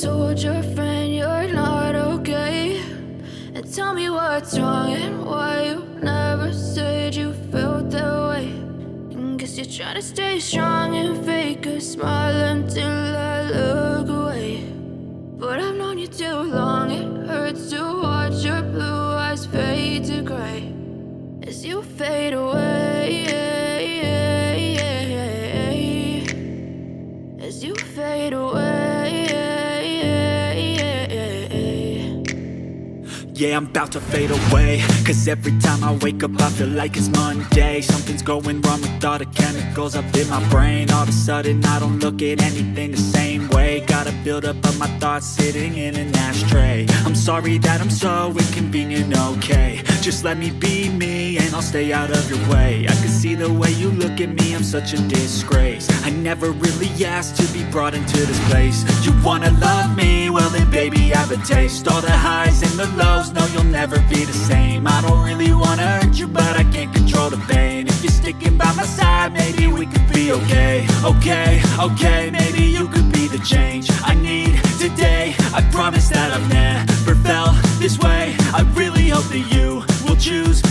told your friend you're not okay? And tell me what's wrong and why you never said you felt that way. And guess you're trying to stay strong and fake a smile until I look away. But I've known you too long, it hurts to watch your blue eyes fade to gray as you fade away, as you fade away. Yeah, I'm about to fade away, cause every time I wake up I feel like it's Monday. Something's going wrong with all the chemicals up in my brain. All of a sudden I don't look at anything the same way. Gotta build up of my thoughts sitting in an ashtray. I'm sorry that I'm so inconvenient, okay? Just let me be me and I'll stay out of your way. I can see the way you look at me, I'm such a disgrace. I never really asked to be brought into this place. You wanna love me? Well then baby, have a taste. All the highs and the lows, no, you'll never be the same. I don't really wanna hurt you, but I can't control the pain. If you're sticking by my side, maybe we could be okay. Okay, maybe you could be the change I need today. I promise that I've never felt this way. I really hope that you will choose